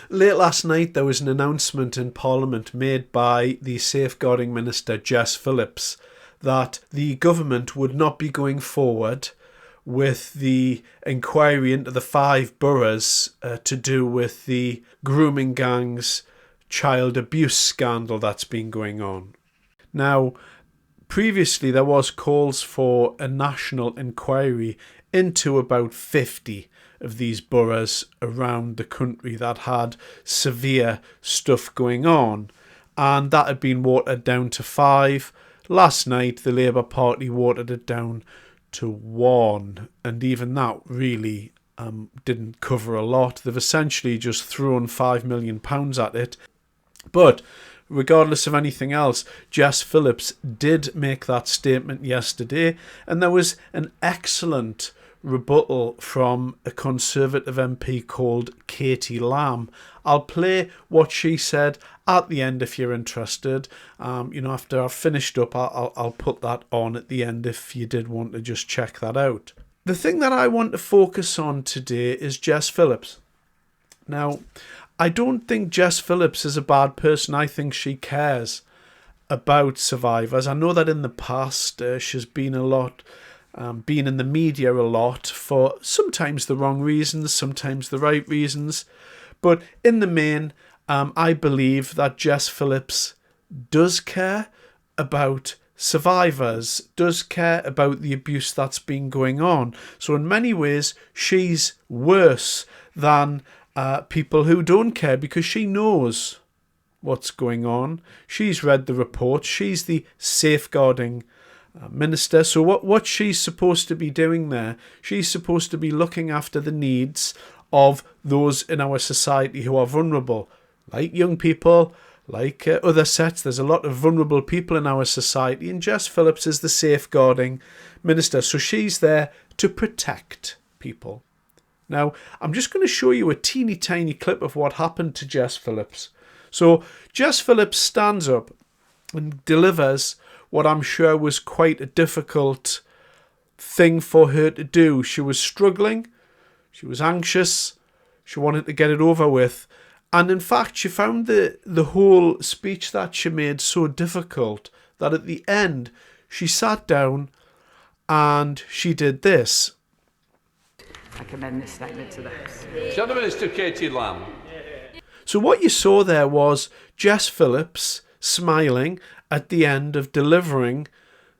Late last night there was an announcement in Parliament made by the Safeguarding Minister Jess Phillips that the government would not be going forward with the inquiry into the 5 boroughs to do with the grooming gang's child abuse scandal that's been going on. Now, previously there was calls for a national inquiry into about 50 of these boroughs around the country that had severe stuff going on, and that had been watered down to 5. Last night the Labour Party watered it down to 1, and even that really didn't cover a lot. They've essentially just thrown £5 million at it. But regardless of anything else, Jess Phillips did make that statement yesterday, and there was an excellent rebuttal from a Conservative MP called Katie Lam. I'll play what she said at the end if you're interested. After I've finished up, I'll put that on at the end if you did want to just check that out. The thing that I want to focus on today is Jess Phillips. Now, I don't think Jess Phillips is a bad person. I think she cares about survivors. I know that in the past she's been been in the media a lot for sometimes the wrong reasons, sometimes the right reasons. But in the main, I believe that Jess Phillips does care about survivors, does care about the abuse that's been going on. So in many ways, she's worse than people who don't care, because she knows what's going on. She's read the report. She's the safeguarding minister. So what she's supposed to be doing there, she's supposed to be looking after the needs of those in our society who are vulnerable, like young people, like other sets. There's a lot of vulnerable people in our society, and Jess Phillips is the safeguarding minister. So she's there to protect people. Now, I'm just going to show you a teeny tiny clip of what happened to Jess Phillips. So Jess Phillips stands up and delivers what I'm sure was quite a difficult thing for her to do. She was struggling, she was anxious, she wanted to get it over with, and in fact she found the whole speech that she made so difficult that at the end she sat down and she did this. I commend this statement to the House. Shadow Minister Katie Lam. So what you saw there was Jess Phillips smiling at the end of delivering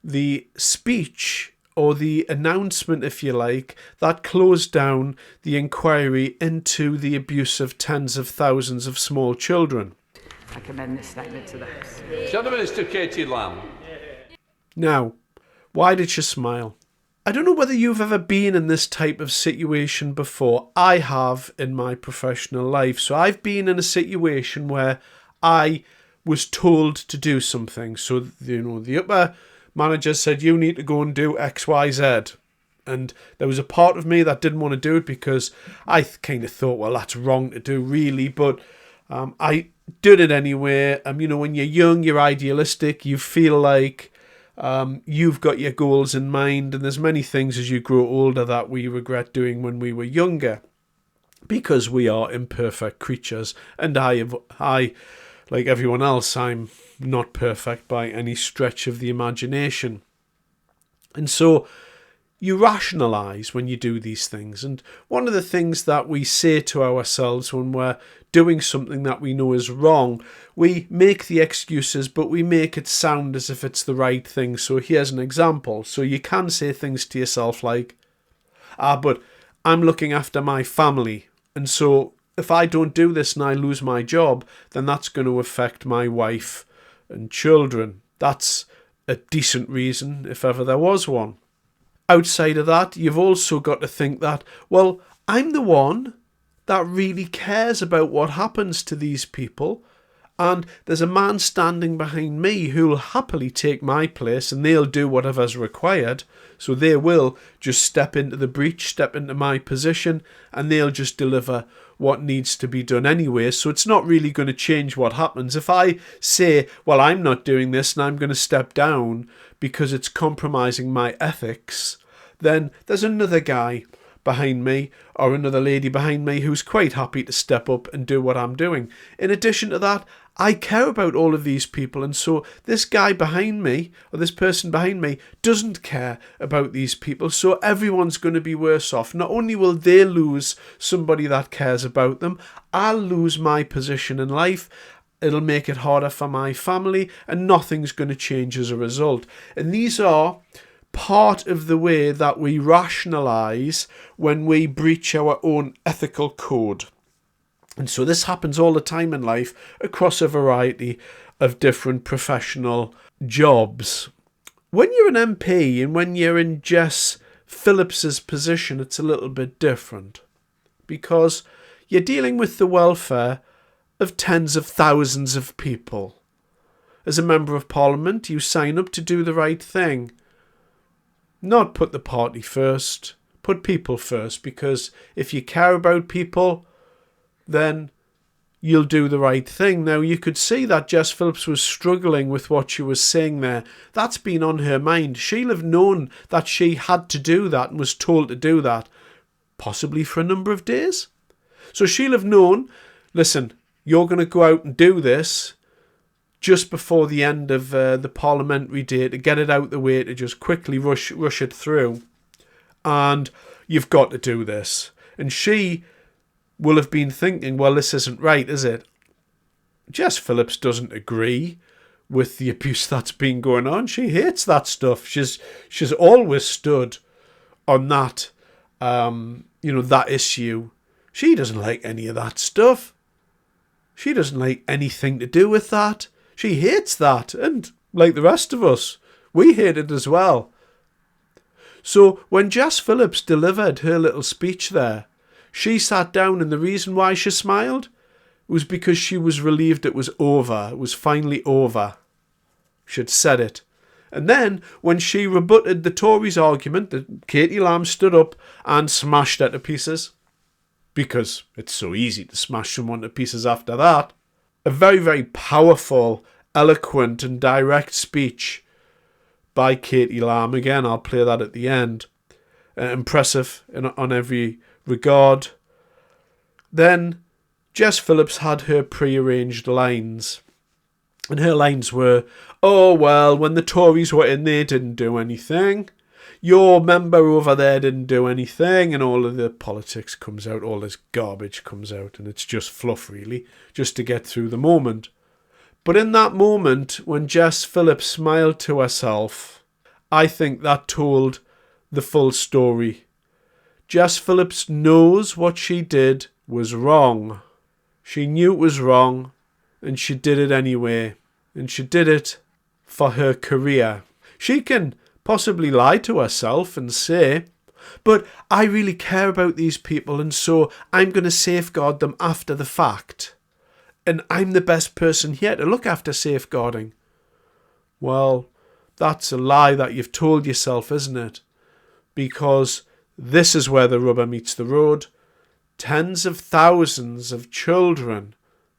the speech, or the announcement, if you like, that closed down the inquiry into the abuse of tens of thousands of small children. I commend this statement to the House. Shadow Minister Katie Lam. Now, why did she smile? I don't know whether you've ever been in this type of situation before. I have in my professional life. So I've been in a situation where I was told to do something. So, the upper manager said, you need to go and do X, Y, Z. And there was a part of me that didn't want to do it because I kind of thought, well, that's wrong to do, really. But I did it anyway. When you're young, you're idealistic. You feel like you've got your goals in mind. And there's many things as you grow older that we regret doing when we were younger, because we are imperfect creatures. And I like everyone else, I'm not perfect by any stretch of the imagination. And so you rationalise when you do these things. And one of the things that we say to ourselves when we're doing something that we know is wrong, we make the excuses, but we make it sound as if it's the right thing. So here's an example. So you can say things to yourself like, but I'm looking after my family, and so if I don't do this and I lose my job, then that's going to affect my wife and children. That's a decent reason, if ever there was one. Outside of that, you've also got to think that, well, I'm the one that really cares about what happens to these people, and there's a man standing behind me who'll happily take my place, and they'll do whatever's required. So they will just step into the breach, step into my position, and they'll just deliver what needs to be done anyway. So it's not really going to change what happens. If I say, well, I'm not doing this and I'm going to step down because it's compromising my ethics, then there's another guy behind me or another lady behind me who's quite happy to step up and do what I'm doing. In addition to that, I care about all of these people, and so this guy behind me or this person behind me doesn't care about these people, so everyone's going to be worse off. Not only will they lose somebody that cares about them, I'll lose my position in life. It'll make it harder for my family, and nothing's going to change as a result. And these are part of the way that we rationalise when we breach our own ethical code. And so this happens all the time in life across a variety of different professional jobs. When you're an MP and when you're in Jess Phillips's position, it's a little bit different because you're dealing with the welfare of tens of thousands of people. As a member of Parliament, you sign up to do the right thing. Not put the party first, put people first, because if you care about people, then you'll do the right thing. Now, you could see that Jess Phillips was struggling with what she was saying there. That's been on her mind. She'll have known that she had to do that and was told to do that, possibly for a number of days. So she'll have known, listen, you're going to go out and do this just before the end of the parliamentary day to get it out the way, to just quickly rush it through. And you've got to do this. And she will have been thinking, well, this isn't right, is it? Jess Phillips doesn't agree with the abuse that's been going on. She hates that stuff. She's always stood on that, that issue. She doesn't like any of that stuff. She doesn't like anything to do with that. She hates that. And like the rest of us, we hate it as well. So when Jess Phillips delivered her little speech there, she sat down, and the reason why she smiled was because she was relieved it was over. It was finally over. She'd said it. And then when she rebutted the Tories' argument, that Katie Lam stood up and smashed her to pieces, because it's so easy to smash someone to pieces after that. A very, very powerful, eloquent and direct speech by Katie Lam. Again, I'll play that at the end. Impressive on every regard. Then Jess Phillips had her pre-arranged lines. And her lines were, oh, well, when the Tories were in, they didn't do anything. Your member over there didn't do anything, and all of the politics comes out, all this garbage comes out, and it's just fluff, really, just to get through the moment. But in that moment, when Jess Phillips smiled to herself, I think that told the full story. Jess Phillips knows what she did was wrong. She knew it was wrong, and she did it anyway. And she did it for her career. She can possibly lie to herself and say, but I really care about these people, and so I'm going to safeguard them after the fact. And I'm the best person here to look after safeguarding. Well, that's a lie that you've told yourself, isn't it? Because this is where the rubber meets the road. Tens of thousands of children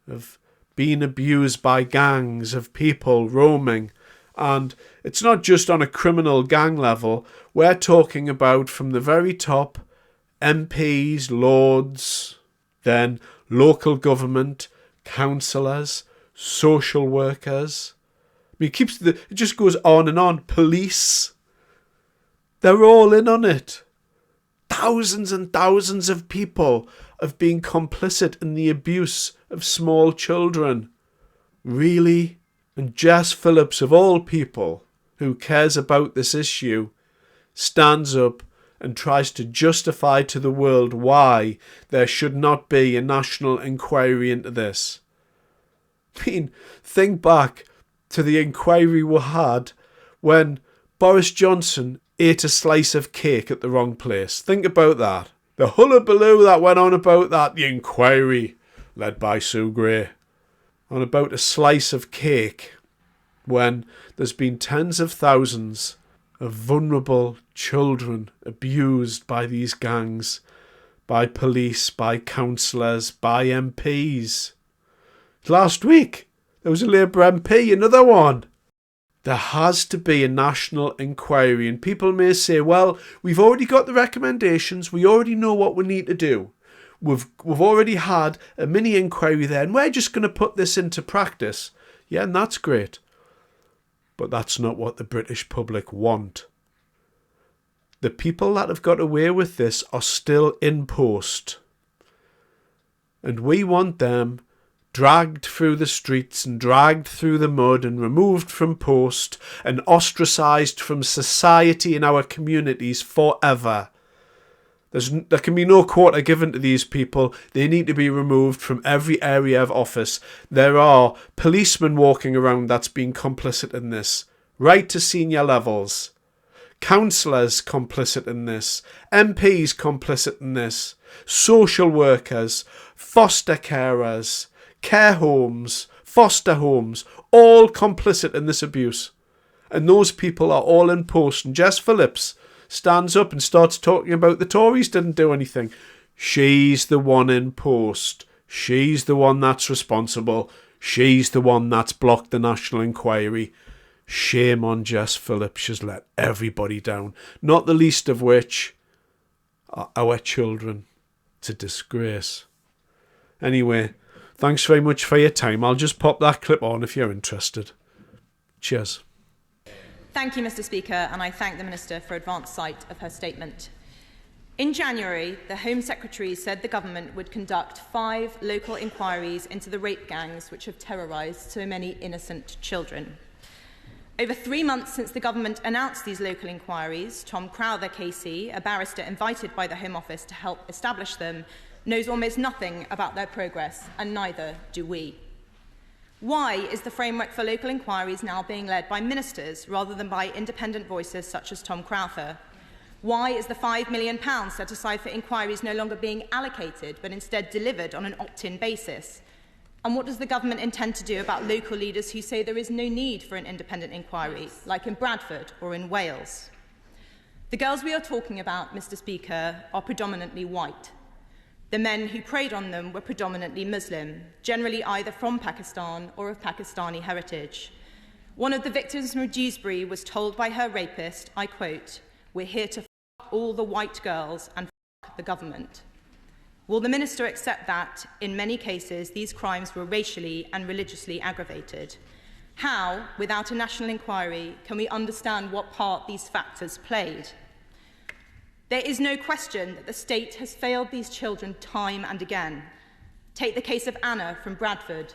have been abused by gangs of people roaming. And it's not just on a criminal gang level. We're talking about from the very top, MPs, lords, then local government, councillors, social workers. I mean, it just goes on and on. Police. They're all in on it. Thousands and thousands of people have been complicit in the abuse of small children. Really? And Jess Phillips, of all people, who cares about this issue, stands up and tries to justify to the world why there should not be a national inquiry into this. I mean, think back to the inquiry we had when Boris Johnson ate a slice of cake at the wrong place. Think about that. The hullabaloo that went on about that, the inquiry led by Sue Gray, on about a slice of cake, when there's been tens of thousands of vulnerable children abused by these gangs, by police, by councillors, by MPs. Last week, there was a Labour MP, another one. There has to be a national inquiry, and people may say, well, we've already got the recommendations, we already know what we need to do. We've already had a mini inquiry there, and we're just going to put this into practice. Yeah, and that's great. But that's not what the British public want. The people that have got away with this are still in post. And we want them dragged through the streets and dragged through the mud and removed from post and ostracised from society in our communities forever. There can be no quarter given to these people. They need to be removed from every area of office. There are policemen walking around that's been complicit in this, right to senior levels. Councillors complicit in this. MPs complicit in this. Social workers, foster carers, care homes, foster homes, all complicit in this abuse. And those people are all in post. And Jess Phillips stands up and starts talking about the Tories didn't do anything. She's the one in post. She's the one that's responsible. She's the one that's blocked the national inquiry. Shame on Jess Phillips. She's let everybody down. Not the least of which are our children. It's a disgrace. Anyway, thanks very much for your time. I'll just pop that clip on if you're interested. Cheers. Thank you, Mr. Speaker, and I thank the Minister for advance sight of her statement. In January, the Home Secretary said the government would conduct 5 local inquiries into the rape gangs which have terrorised so many innocent children. Over 3 months since the government announced these local inquiries, Tom Crowther KC, a barrister invited by the Home Office to help establish them, knows almost nothing about their progress, and neither do we. Why is the framework for local inquiries now being led by ministers rather than by independent voices such as Tom Crowther? Why is the £5 million set aside for inquiries no longer being allocated but instead delivered on an opt-in basis? And what does the government intend to do about local leaders who say there is no need for an independent inquiry, like in Bradford or in Wales? The girls we are talking about, Mr. Speaker, are predominantly white. The men who preyed on them were predominantly Muslim, generally either from Pakistan or of Pakistani heritage. One of the victims from Dewsbury was told by her rapist, I quote, "We're here to f*** all the white girls and f*** the government." Will the Minister accept that, in many cases, these crimes were racially and religiously aggravated? How, without a national inquiry, can we understand what part these factors played? There is no question that the state has failed these children time and again. Take the case of Anna from Bradford.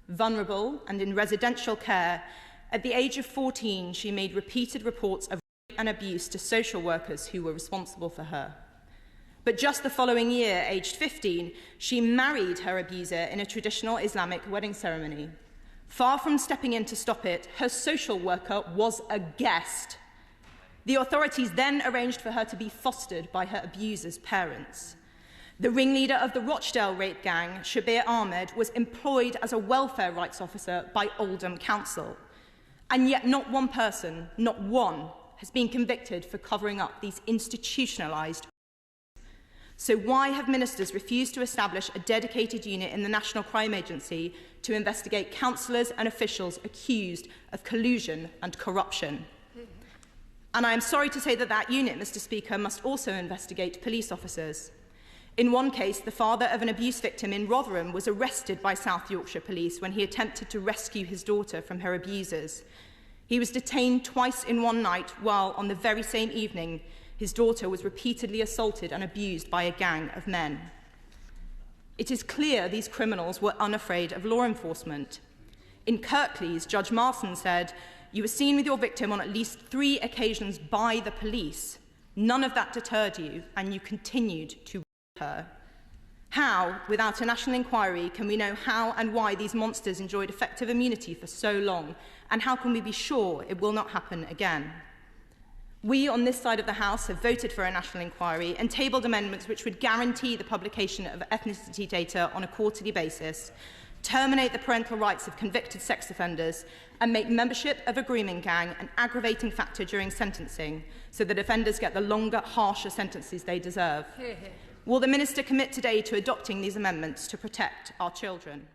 Vulnerable and in residential care, at the age of 14, she made repeated reports of rape and abuse to social workers who were responsible for her. But just the following year, aged 15, she married her abuser in a traditional Islamic wedding ceremony. Far from stepping in to stop it, her social worker was aghast. The authorities then arranged for her to be fostered by her abuser's parents. The ringleader of the Rochdale rape gang, Shabir Ahmed, was employed as a welfare rights officer by Oldham Council. And yet not one person, not one, has been convicted for covering up these institutionalised. So why have ministers refused to establish a dedicated unit in the National Crime Agency to investigate councillors and officials accused of collusion and corruption? And I am sorry to say that that unit, Mr. Speaker, must also investigate police officers. In one case, the father of an abuse victim in Rotherham was arrested by South Yorkshire Police when he attempted to rescue his daughter from her abusers. He was detained twice in one night, while on the very same evening, his daughter was repeatedly assaulted and abused by a gang of men. It is clear these criminals were unafraid of law enforcement. In Kirklees, Judge Marson said, "You were seen with your victim on at least 3 occasions by the police. None of that deterred you, and you continued to rape her." How, without a national inquiry, can we know how and why these monsters enjoyed effective immunity for so long, and how can we be sure it will not happen again? We on this side of the House have voted for a national inquiry and tabled amendments which would guarantee the publication of ethnicity data on a quarterly basis, terminate the parental rights of convicted sex offenders, and make membership of a grooming gang an aggravating factor during sentencing so that offenders get the longer, harsher sentences they deserve. Will the Minister commit today to adopting these amendments to protect our children?